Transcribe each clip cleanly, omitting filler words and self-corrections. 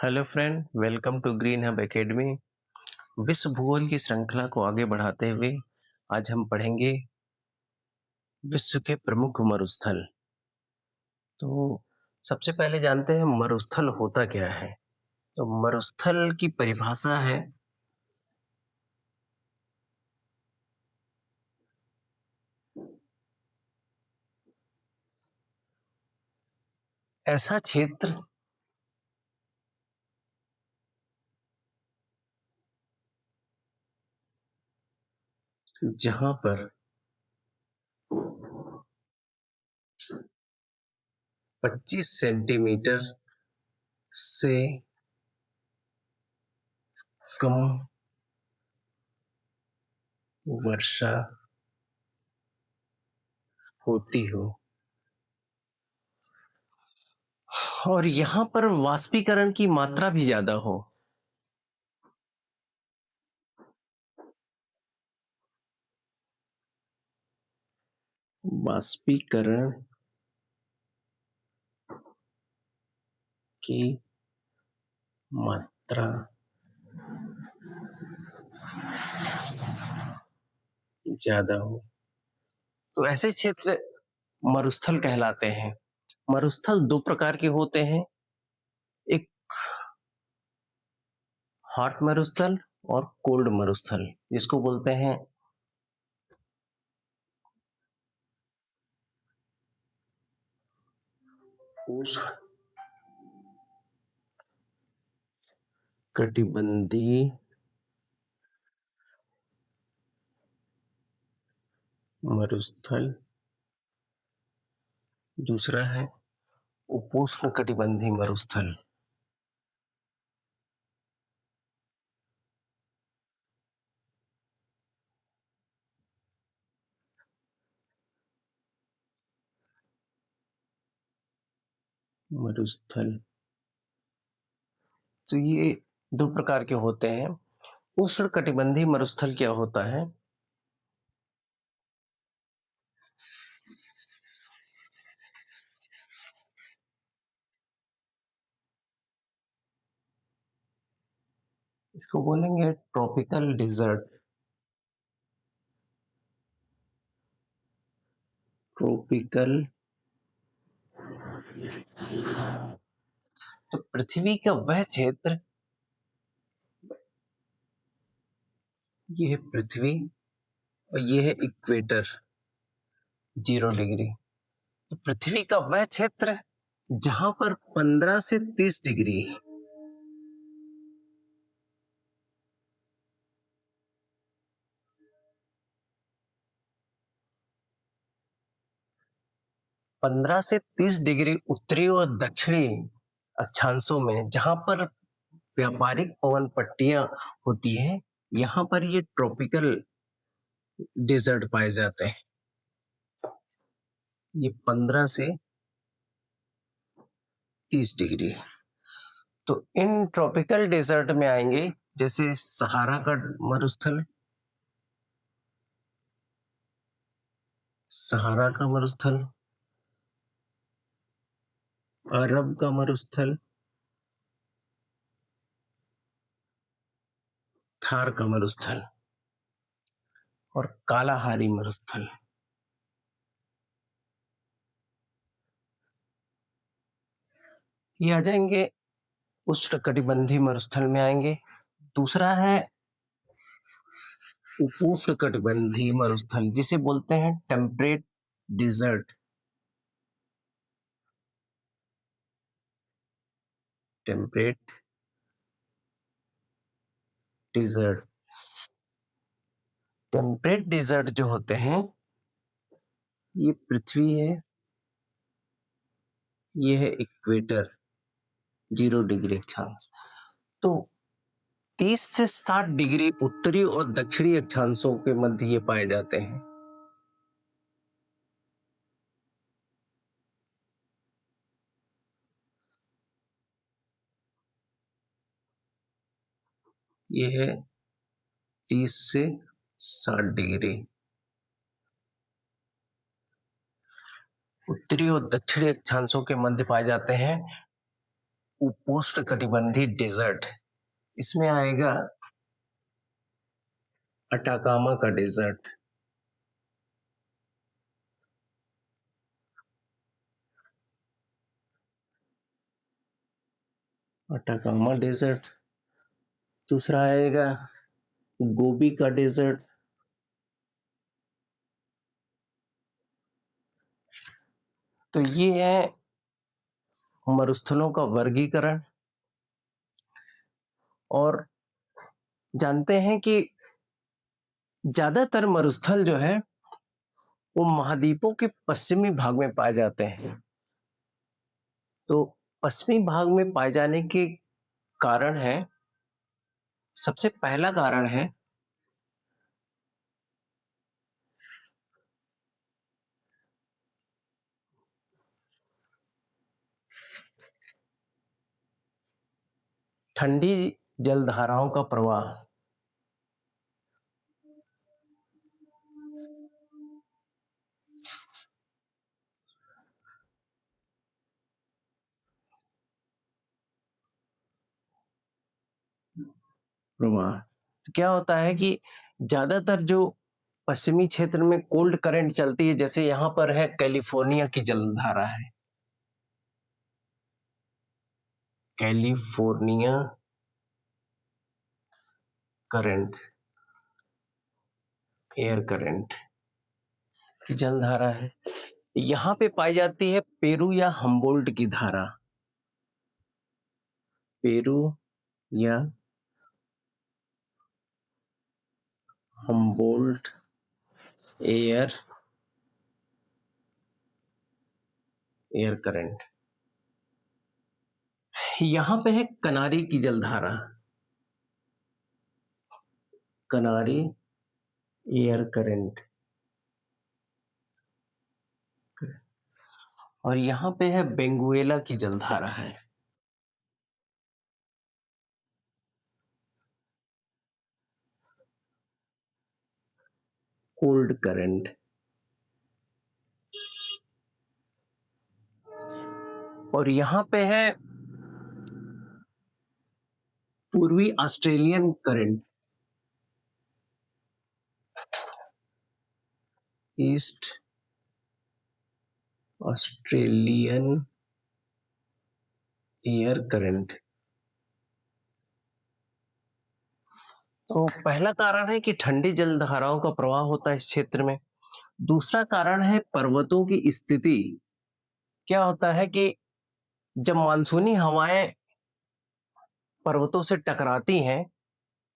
Hello friend, welcome to Green Hub Academy. विश्व भूगोल की श्रृंखला को आगे बढ़ाते हुए आज हम पढ़ेंगे विश्व के प्रमुख मरुस्थल। तो सबसे पहले जानते हैं मरुस्थल होता क्या है। तो मरुस्थल की परिभाषा है ऐसा क्षेत्र जहां पर 25 सेंटीमीटर से कम वर्षा होती हो और यहाँ पर वाष्पीकरण की मात्रा भी ज्यादा हो। वाष्पीकरण की मात्रा ज्यादा हो तो ऐसे क्षेत्र मरुस्थल कहलाते हैं। मरुस्थल दो प्रकार के होते हैं, एक हॉट मरुस्थल और कोल्ड मरुस्थल, जिसको बोलते हैं उष्ण कटिबंधीय मरुस्थल। दूसरा है उपोष्ण कटिबंधीय मरुस्थल। मरुस्थल तो ये दो प्रकार के होते हैं। उष्ण कटिबंधीय मरुस्थल क्या होता है? इसको बोलेंगे ट्रॉपिकल डिजर्ट। ट्रॉपिकल तो पृथ्वी का वह क्षेत्र, ये है पृथ्वी और ये है इक्वेटर 0 डिग्री। तो पृथ्वी का वह क्षेत्र जहां पर 15 से 30 डिग्री 15 से 30 डिग्री उत्तरी और दक्षिणी अक्षांशों में जहां पर व्यापारिक पवन पट्टियां होती हैं, यहाँ पर ये ट्रॉपिकल डेजर्ट पाए जाते हैं। ये 15 से 30 डिग्री। तो इन ट्रॉपिकल डेजर्ट में आएंगे जैसे सहारा का मरुस्थल, सहारा का मरुस्थल, अरब का मरुस्थल, थार का मरुस्थल और कालाहारी मरुस्थल। ये आ जाएंगे उष्णकटिबंधीय मरुस्थल में आएंगे। दूसरा है उपोष्णकटिबंधीय मरुस्थल, जिसे बोलते हैं temperate desert. Temperate desert. Temperate desert जो होते हैं, ये पृथ्वी है, ये है इक्वेटर 0 डिग्री अक्षांश। तो 30 से 60 डिग्री उत्तरी और दक्षिणी अक्षांशों के मध्य ये पाए जाते हैं। ये है 30 से 60 डिग्री उत्तरी और दक्षिणी अक्षांशों के मध्य पाए जाते हैं। उपोष्ण कटिबंधीय डेजर्ट, इसमें आएगा अटाकामा का डेजर्ट। Atacama desert. दूसरा आएगा गोबी का डेजर्ट। तो ये है मरुस्थलों का वर्गीकरण। और जानते हैं कि ज्यादातर मरुस्थल जो है वो महाद्वीपों के पश्चिमी भाग में पाए जाते हैं। तो पश्चिमी भाग में पाए जाने के कारण है, सबसे पहला कारण है ठंडी जलधाराओं का प्रवाह। प्रवाह तो क्या होता है कि ज्यादातर जो पश्चिमी क्षेत्र में कोल्ड करंट चलती है, जैसे यहां पर है कैलिफोर्निया की जलधारा है, कैलिफोर्निया करंट, एयर करंट की जलधारा है। यहां पे पाई जाती है पेरू या हम्बोल्ट की धारा, पेरू या हम्बोल्ट एयर एयर करंट। यहां पे है कनारी की जलधारा, कनारी एयर करंट। और यहां पे है बेंगुएला की जलधारा है, कोल्ड करंट। और यहां पे है पूर्वी Australian current, east Australian air current. तो पहला कारण है कि ठंडी जलधाराओं का प्रवाह होता है इस क्षेत्र में। दूसरा कारण है पर्वतों की स्थिति। क्या होता है कि जब मानसूनी हवाएं पर्वतों से टकराती हैं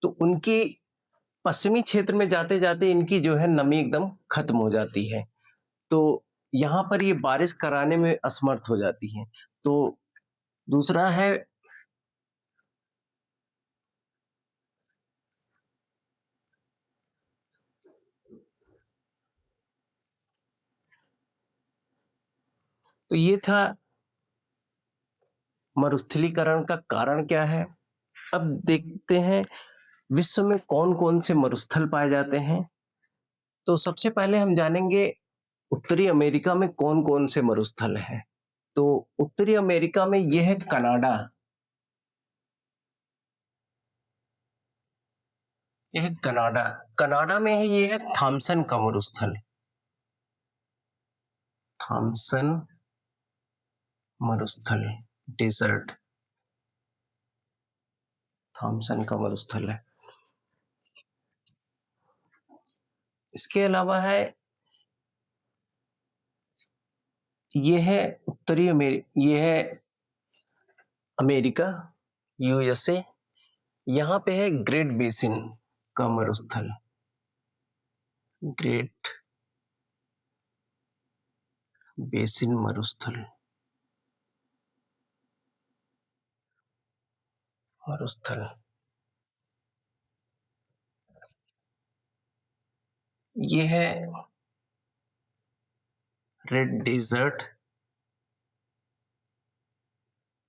तो उनकी पश्चिमी क्षेत्र में जाते जाते इनकी जो है नमी एकदम खत्म हो जाती है, तो यहाँ पर ये बारिश कराने में असमर्थ हो जाती है। तो दूसरा है, तो ये था मरुस्थलीकरण का कारण क्या है। अब देखते हैं विश्व में कौन कौन से मरुस्थल पाए जाते हैं। तो सबसे पहले हम जानेंगे उत्तरी अमेरिका में कौन कौन से मरुस्थल हैं। तो उत्तरी अमेरिका में यह है कनाडा, यह है कनाडा। कनाडा में है, ये है थॉमसन का मरुस्थल, थॉमसन मरुस्थल डेजर्ट, थॉमसन का मरुस्थल है। इसके अलावा है, ये है ये है अमेरिका, यूएसए। यहाँ पे है ग्रेट बेसिन का मरुस्थल, ग्रेट बेसिन मरुस्थल, मरुस्थल। ये है रेड डेजर्ट,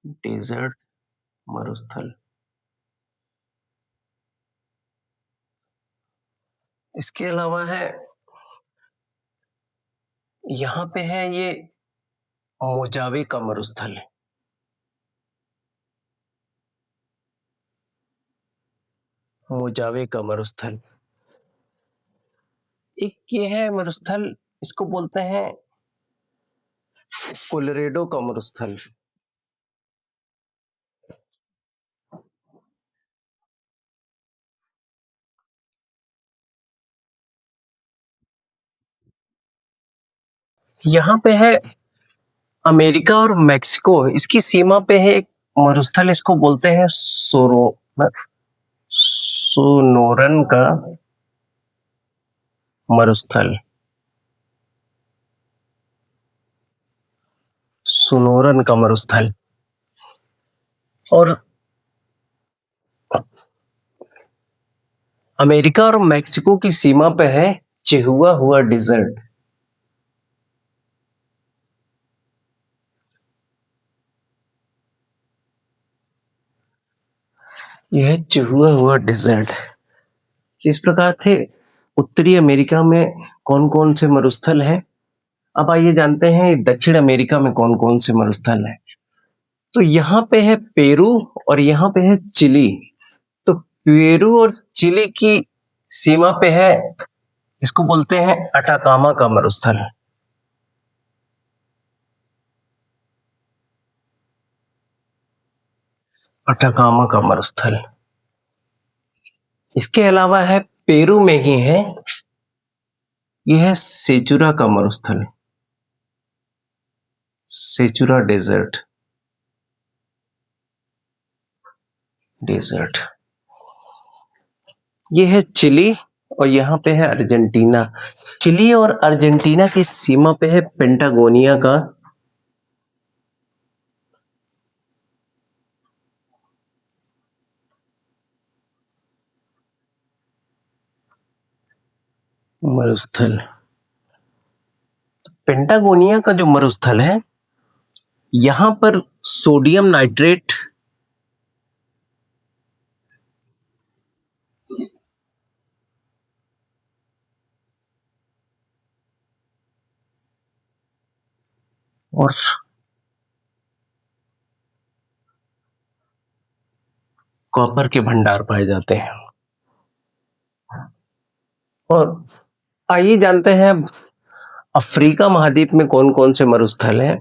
डेजर्ट मरुस्थल। इसके अलावा है, यहाँ पे है ये मोजावे का मरुस्थल, मोजावे का मरुस्थल। एक ये है मरुस्थल, इसको बोलते हैं कोलोरेडो का मरुस्थल। यहाँ पे है अमेरिका और मेक्सिको, इसकी सीमा पे है एक मरुस्थल, इसको बोलते हैं सोनोरन का मरुस्थल। सोनोरन का मरुस्थल। और अमेरिका और मेक्सिको की सीमा पे है चिहुआ हुआ डिजर्ट। यह चिहुआ हुआ डिजर्ट। इस प्रकार थे उत्तरी अमेरिका में कौन कौन से मरुस्थल हैं। अब आइए जानते हैं दक्षिण अमेरिका में कौन कौन से मरुस्थल हैं। तो यहाँ पे है पेरू और यहाँ पे है चिली। तो पेरू और चिली की सीमा पे है, इसको बोलते हैं अटाकामा का मरुस्थल। अटाकामा का मरुस्थल। इसके अलावा है पेरू में ही है, यह है सेचुरा का मरुस्थल। Sechura desert. डेजर्ट। ये है चिली और यहाँ पे है अर्जेंटीना। चिली और अर्जेंटीना की सीमा पे है पेंटागोनिया का मरुस्थल। पेंटागोनिया का जो मरुस्थल है, यहां पर सोडियम नाइट्रेट और कॉपर के भंडार पाए जाते हैं। और आइए जानते हैं अफ्रीका महाद्वीप में कौन कौन से मरुस्थल हैं।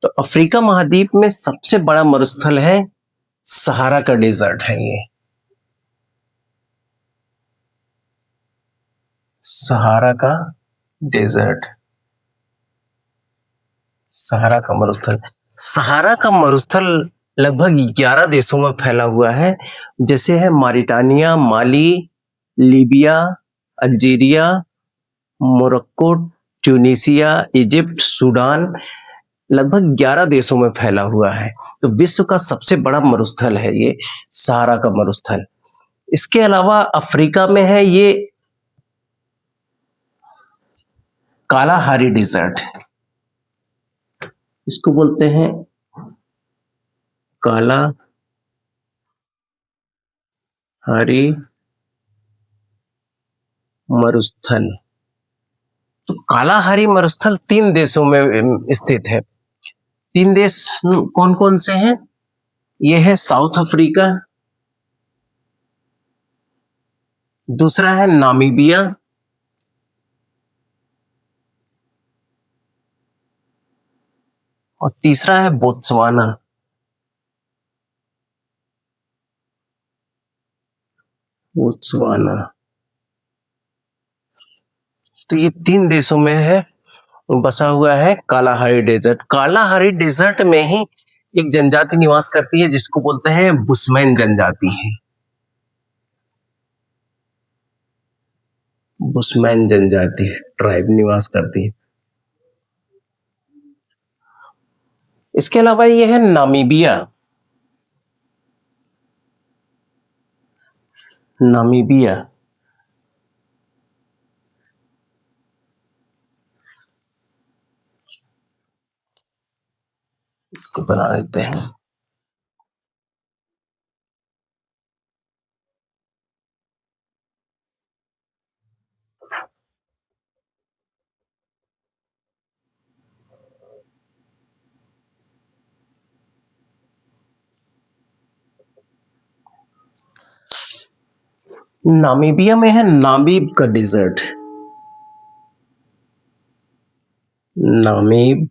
तो अफ्रीका महाद्वीप में सबसे बड़ा मरुस्थल है सहारा का डेजर्ट है ये। सहारा का डेजर्ट। सहारा का मरुस्थल। सहारा का मरुस्थल लगभग 11 देशों में फैला हुआ है, जैसे है Mauritania, Mali, Libya, Algeria, Morocco, Tunisia, Egypt, Sudan. लगभग 11 देशों में फैला हुआ है। तो विश्व का सबसे बड़ा मरुस्थल है ये सहारा का मरुस्थल। इसके अलावा अफ्रीका में है ये कालाहारी डिजर्ट। इसको बोलते हैं काला हारी मरुस्थल। तो कालाहारी मरुस्थल 3 देशों में स्थित है। 3 देश कौन कौन से हैं? यह है साउथ अफ्रीका, दूसरा है नामीबिया, और तीसरा है बोत्सवाना। बोत्सवाना। तो ये 3 देशों में है, बसा हुआ है कालाहारी डेजर्ट। कालाहारी डेजर्ट में ही एक जनजाति निवास करती है जिसको बोलते हैं बुशमैन जनजाति है। बुशमैन जनजाति ट्राइब निवास करती है। इसके अलावा ये है नामीबिया। नामीबिया। इसको बना देते हैं। नामीबिया में है नामीब का डेजर्ट। नामीब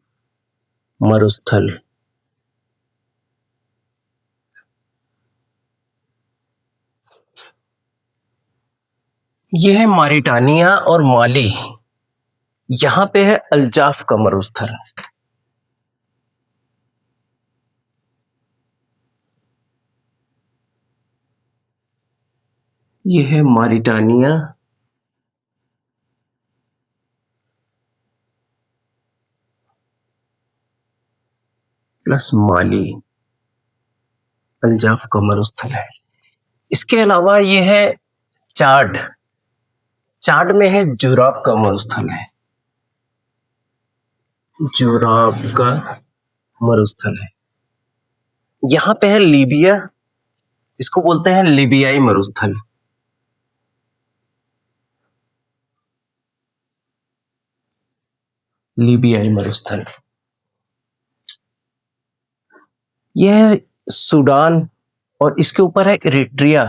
मरुस्थल। यह है मारिटानिया और माली। यहां पे है अल्जाफ का मरुस्थल। यह है मारिटानिया प्लस माली, अल्जाफ का मरुस्थल है। इसके अलावा यह है चाड। चाड में है जोराब का मरुस्थल है। जोराब का मरुस्थल है। यहाँ पे है लीबिया, इसको बोलते हैं लीबियाई मरुस्थल। लीबियाई मरुस्थल। यह है सूडान और इसके ऊपर है इरिट्रिया।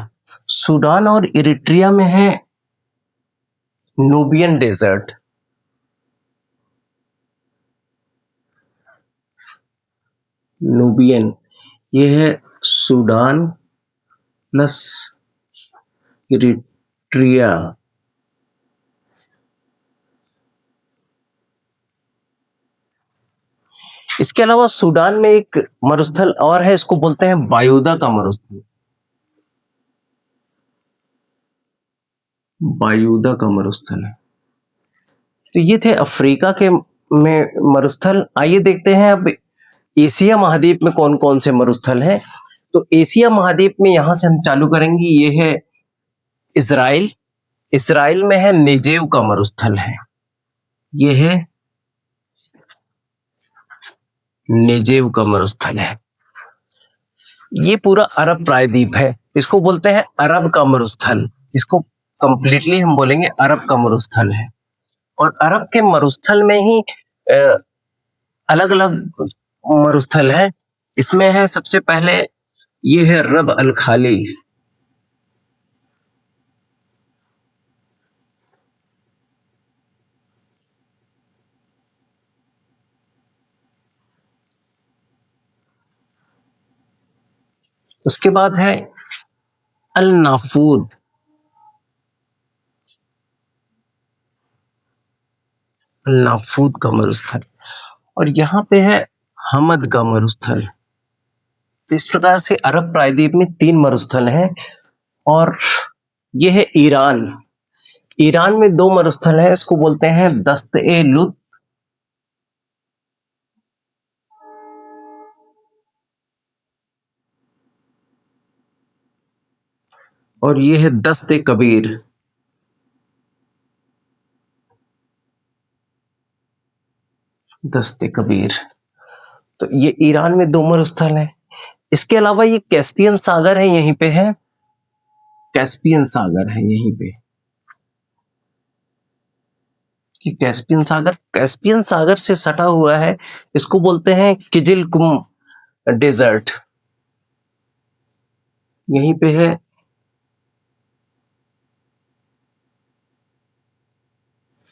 सूडान और इरिट्रिया में है नूबियन डेजर्ट। नूबियन, यह है सूडान प्लस इरिट्रिया। इसके अलावा सूडान में एक मरुस्थल और है, इसको बोलते हैं बायूदा का मरुस्थल। बायूदा का मरुस्थल है। तो ये थे अफ्रीका के में मरुस्थल। आइए देखते हैं अब एशिया महाद्वीप में कौन कौन से मरुस्थल हैं। तो एशिया महाद्वीप में यहां से हम चालू करेंगे। ये है इजराइल। इजराइल में है नेजेव का मरुस्थल है। ये है नेजेव का मरुस्थल है। ये पूरा अरब प्रायद्वीप है, इसको बोलते हैं अरब का मरुस्थल। इसको कंप्लीटली हम बोलेंगे अरब का मरुस्थल है। और अरब के मरुस्थल में ही अलग अलग मरुस्थल है। इसमें है सबसे पहले ये है रब अल खाली। उसके बाद है अल नाफूद। अल नाफूद का मरुस्थल। और यहाँ पे है हमद का मरुस्थल। तो इस प्रकार से अरब प्रायद्वीप में 3 मरुस्थल हैं। और यह है ईरान। ईरान में 2 मरुस्थल है, इसको बोलते हैं दस्त ए लुत और यह है दस्त ए कबीर। दस्त ए कबीर। तो ये ईरान में 2 मरुस्थल है। इसके अलावा ये कैस्पियन सागर है, यहीं पे है। कैस्पियन सागर है यहीं पे। कि कैस्पियन सागर से सटा हुआ है, इसको बोलते हैं किजिल कुम डेजर्ट। यहीं पे है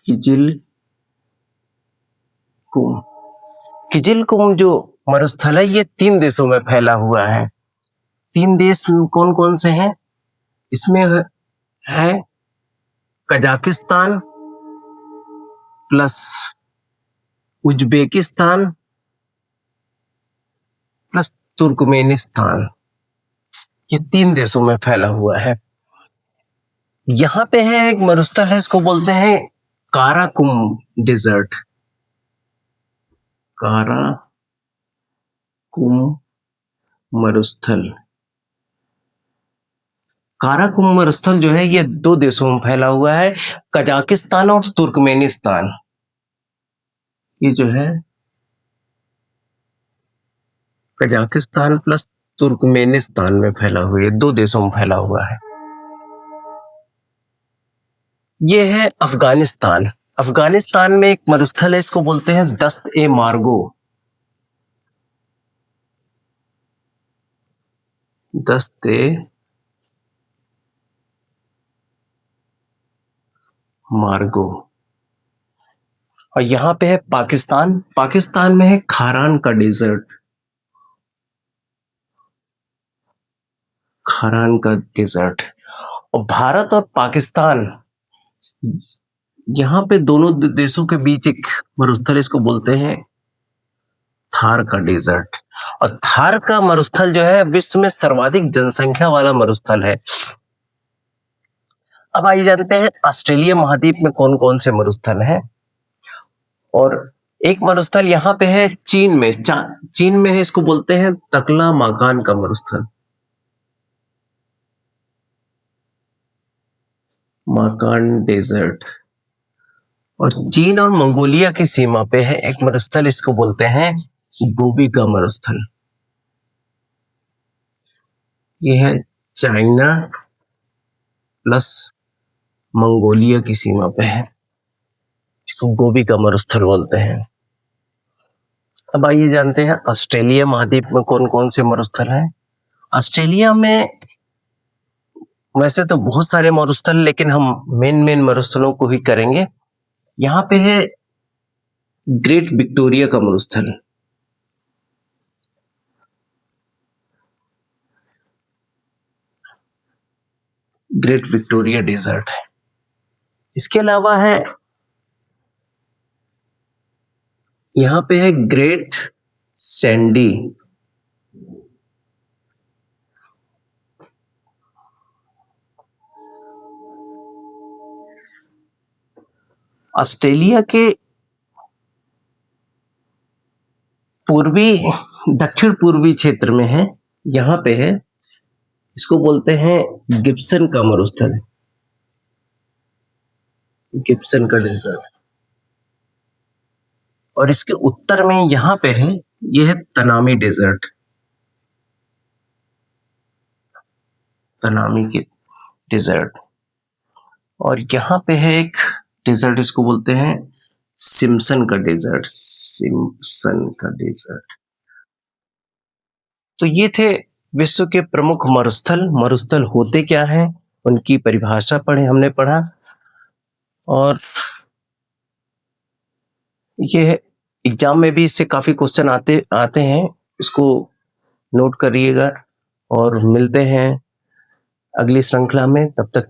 किजिल कुम। किजिल कुम जो मरुस्थल है ये 3 देशों में फैला हुआ है। 3 देश कौन कौन से हैं? इसमें है Kazakhstan plus Uzbekistan plus Turkmenistan. ये 3 देशों में फैला हुआ है। यहाँ पे है एक मरुस्थल है, इसको बोलते हैं काराकुम डेजर्ट। काराकुम मरुस्थल। काराकुम मरुस्थल जो है ये 2 देशों में फैला हुआ है, कजाकिस्तान और तुर्कमेनिस्तान। ये जो है कजाकिस्तान प्लस तुर्कमेनिस्तान में फैला हुआ है, 2 देशों में फैला हुआ है। ये है अफगानिस्तान। अफगानिस्तान में एक मरुस्थल है, इसको बोलते हैं दस्त ए मार्गो। दस्त ए मार्गो। और यहाँ पे है पाकिस्तान, पाकिस्तान में है खारान का डेजर्ट, खारान का डेजर्ट। और भारत और पाकिस्तान, यहाँ पे दोनों देशों के बीच एक मरुस्थल, इसको बोलते हैं थार का डेजर्ट। और थार का मरुस्थल जो है विश्व में सर्वाधिक जनसंख्या वाला मरुस्थल है। अब आइए जानते हैं ऑस्ट्रेलिया महाद्वीप में कौन कौन से मरुस्थल हैं। और एक मरुस्थल यहाँ पे है चीन में, चीन में है, इसको बोलते हैं तकला माकान का मरुस्थल, माकान डेजर्ट। और चीन और मंगोलिया की सीमा पे है एक मरुस्थल, इसको बोलते हैं गोबी का मरुस्थल। ये है चाइना प्लस मंगोलिया की सीमा पे है, इसको गोबी का मरुस्थल बोलते हैं। अब आइए जानते हैं ऑस्ट्रेलिया महाद्वीप में कौन कौन से मरुस्थल हैं। ऑस्ट्रेलिया में वैसे तो बहुत सारे मरुस्थल, लेकिन हम मेन मेन मरुस्थलों को ही करेंगे। यहाँ पे है ग्रेट विक्टोरिया का मरुस्थल, ग्रेट विक्टोरिया डेजर्ट है। इसके अलावा है यहाँ पे है ग्रेट सैंडी, ऑस्ट्रेलिया के पूर्वी, दक्षिण पूर्वी क्षेत्र में है, यहाँ पे है, इसको बोलते हैं गिब्सन का मरुस्थल, गिब्सन का डेजर्ट। और इसके उत्तर में यहाँ पे है, यह है तनामी डेजर्ट, तनामी के डेजर्ट। और यहाँ पे है एक डेजर्ट, इसको बोलते हैं सिम्पसन का डेजर्ट, सिम्पसन का डेजर्ट। तो ये थे विश्व के प्रमुख मरुस्थल। मरुस्थल होते क्या हैं, उनकी परिभाषा हमने पढ़ा। और ये एग्जाम में भी इससे काफी क्वेश्चन आते हैं, इसको नोट करिएगा। और मिलते हैं अगली श्रृंखला में, तब तक